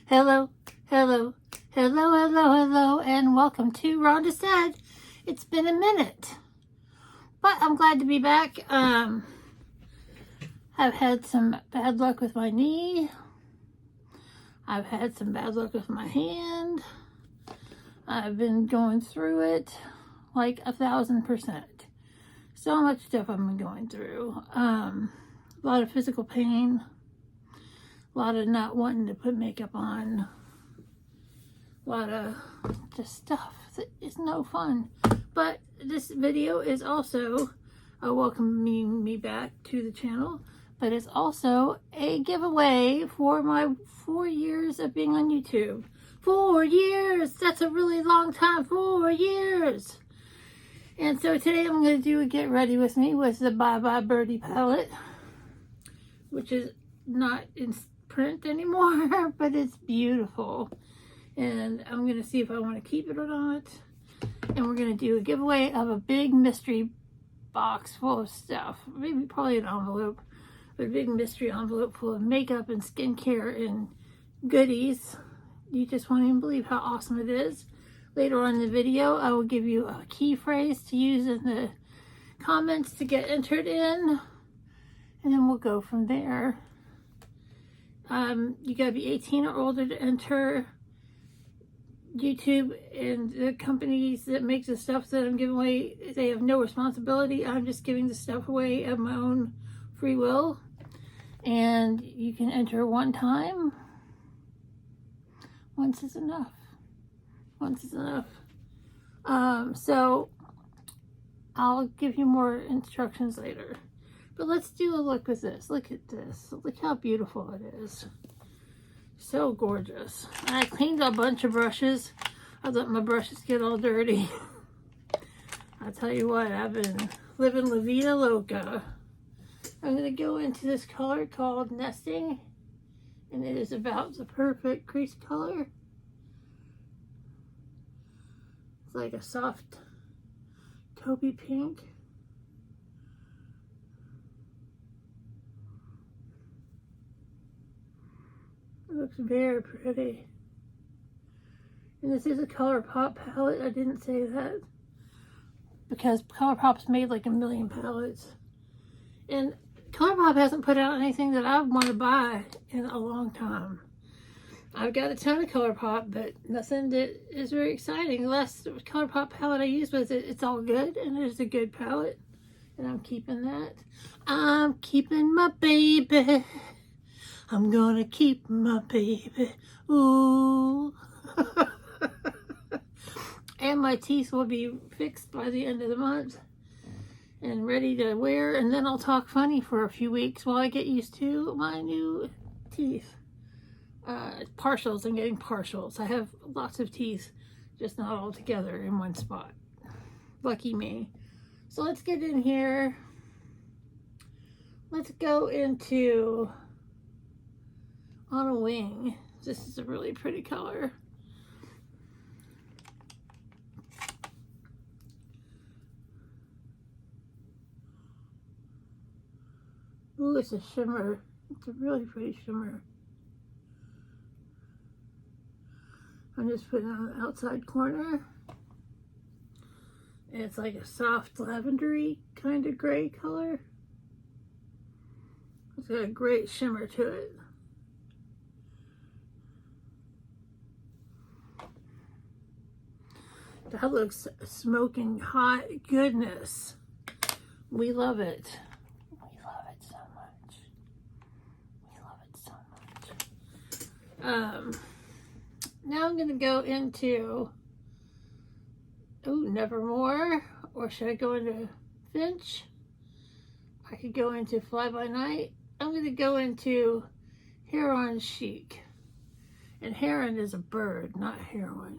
Hello, hello, hello, hello, hello, and welcome to Rhonda Said. It's been a minute, but I'm glad to be back. I've had some bad luck with my knee. I've had some bad luck with my hand. I've been going through it like 1,000%. So much stuff I've been going through. A lot of physical pain. A lot of not wanting to put makeup on. A lot of just stuff that is no fun. But this video is also welcoming me back to the channel. But it's also a giveaway for my 4 years of being on YouTube. 4 years! That's a really long time. 4 years! And so today I'm going to do a Get Ready With Me with the Bye Bye Birdie palette. Which is not in print anymore, but it's beautiful. And I'm going to see if I want to keep it or not. And we're going to do a giveaway of a big mystery box full of stuff. Maybe probably an envelope. But a big mystery envelope full of makeup and skincare and goodies. You just won't even believe how awesome it is. Later on in the video, I will give you a key phrase to use in the comments to get entered in. And then we'll go from there. You gotta be 18 or older to enter. YouTube and the companies that make the stuff that I'm giving away, they have no responsibility. I'm just giving the stuff away of my own free will. And you can enter one time. Once is enough. Once is enough. So I'll give you more instructions later. But let's do a look at this. Look at this. Look how beautiful it is. So gorgeous. I cleaned a bunch of brushes. I let my brushes get all dirty. I'll tell you what, I've been living La Vida Loca. I'm going to go into this color called Nesting. And it is about the perfect crease color. It's like a soft taupey pink. It looks very pretty. And this is a ColourPop palette. I didn't say that because ColourPop's made like 1 million palettes. And ColourPop hasn't put out anything that I want to buy in a long time. I've got a ton of ColourPop, but nothing that is very exciting. The last ColourPop palette I used was It's All Good, and it's a good palette. And I'm keeping that. I'm keeping my baby. I'm gonna keep my baby. Ooh. And my teeth will be fixed by the end of the month and ready to wear. And then I'll talk funny for a few weeks while I get used to my new teeth. Partials. I'm getting partials. I have lots of teeth, just not all together in one spot. Lucky me. So let's get in here. Let's go into On a Wing. This is a really pretty color. Ooh, it's a shimmer. It's a really pretty shimmer. I'm just putting it on the outside corner. And it's like a soft lavendery kind of gray color. It's got a great shimmer to it. That looks smoking hot goodness. We love it. We love it so much. We love it so much. Now I'm going to go into Nevermore, or should I go into Finch? I could go into Fly By Night. I'm going to go into Heron Chic. And heron is a bird, not heroin.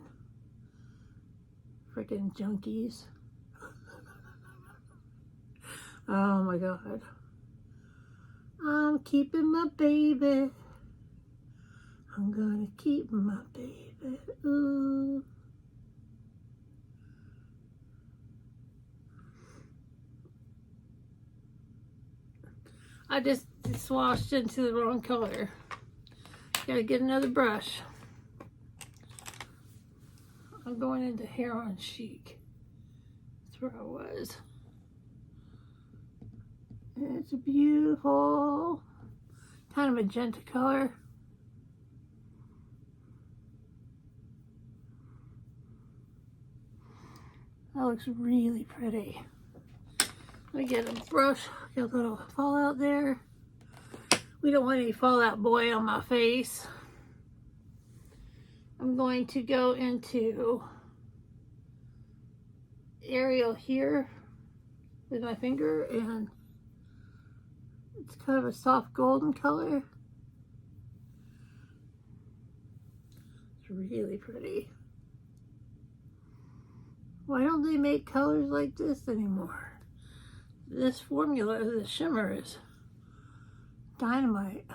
Freaking junkies. Oh my God. I'm keeping my baby. I'm gonna keep my baby. Ooh. I just swashed into the wrong color. Gotta get another brush. I'm going into Hair on Chic. That's where I was. And it's a beautiful kind of magenta color. That looks really pretty. Let me get a brush, get a little fallout there. We don't want any fallout boy on my face. I'm going to go into Ariel here with my finger, and it's kind of a soft golden color. It's really pretty. Why don't they make colors like this anymore? This formula, the shimmer, is dynamite.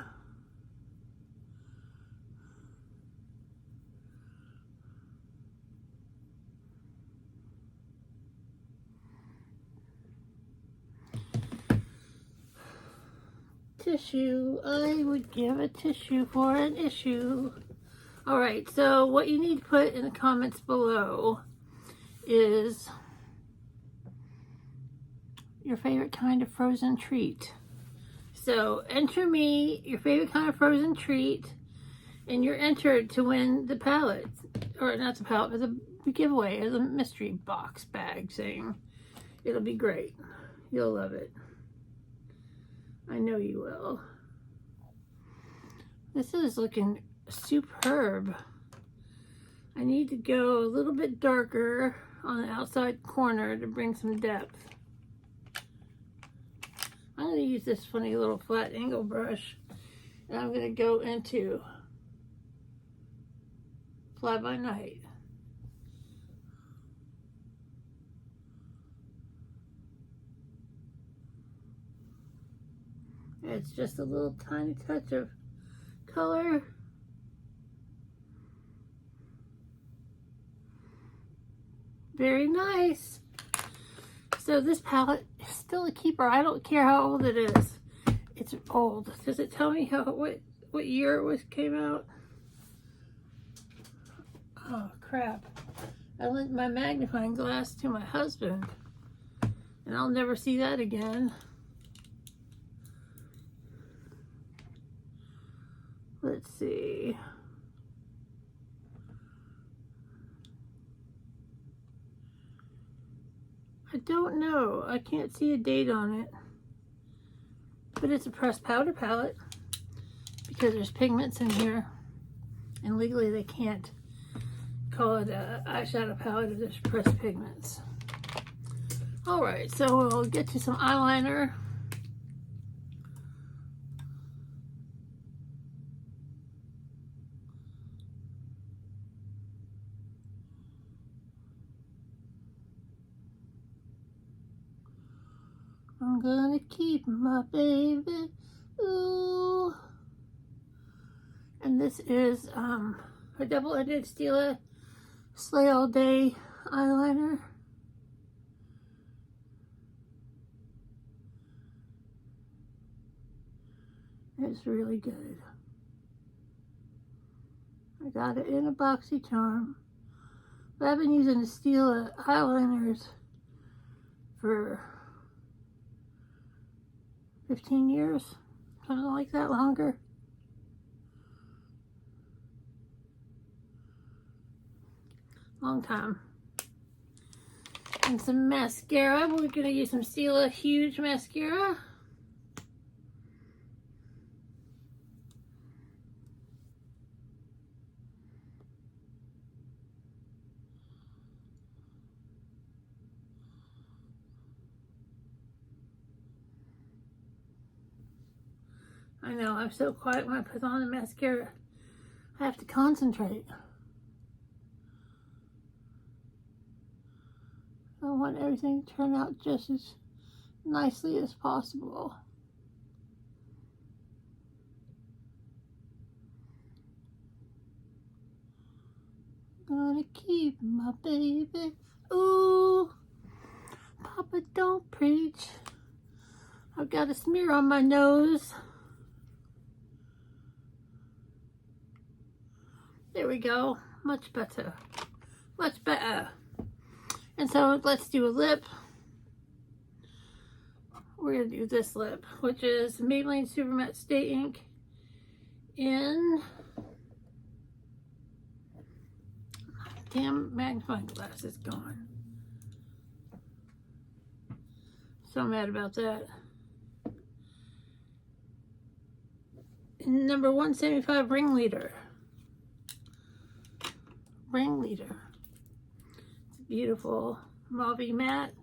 Tissue. I would give a tissue for an issue. Alright, so what you need to put in the comments below is your favorite kind of frozen treat. So enter me your favorite kind of frozen treat, and you're entered to win the palette, or not the palette, but the giveaway, or the mystery box bag thing. It'll be great. You'll love it. I know you will. This is looking superb. I need to go a little bit darker on the outside corner to bring some depth. I'm going to use this funny little flat angle brush, and I'm going to go into Fly By Night. It's just a little tiny touch of color. Very nice. So this palette is still a keeper. I don't care how old it is. It's old. Does it tell me what year it came out? Oh crap. I lent my magnifying glass to my husband, and I'll never see that again. Let's see. I don't know. I can't see a date on it. But it's a pressed powder palette because there's pigments in here. And legally they can't call it an eyeshadow palette if there's pressed pigments. Alright, so we'll get to some eyeliner. I'm gonna keep my baby, ooh. And this is a double-edged Stila Slay All Day eyeliner. It's really good. I got it in a boxy charm. But I've been using the Stila eyeliners for 15 years, something like that, longer. Long time. And some mascara. We're going to use some Stila Huge mascara. I know, I'm so quiet when I put on the mascara. I have to concentrate. I want everything to turn out just as nicely as possible. Gonna keep my baby. Ooh, Papa, don't preach. I've got a smear on my nose. There we go. Much better. much better. And so let's do a lip. We're going to do this lip, which is Maybelline Super Matte Stay Ink in... Damn magnifying glass is gone. So mad about that. Number 175 Ringleader. Ringleader. It's beautiful mauve matte.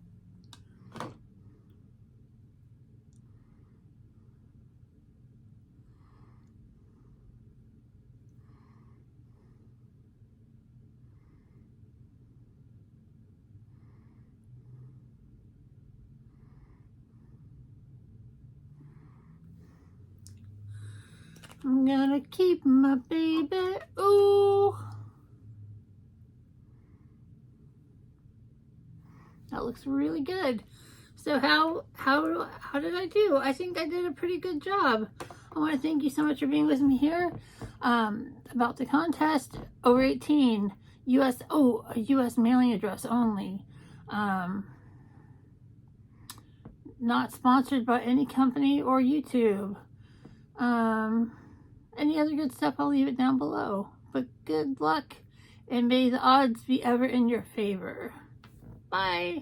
I'm gonna keep my baby, ooh. That looks really good. So how did I do? I think I did a pretty good job. I want to thank you so much for being with me here. About the contest, over 18, US, a US mailing address only. Not sponsored by any company or YouTube. Any other good stuff, I'll leave it down below. But good luck, and may the odds be ever in your favor. Bye.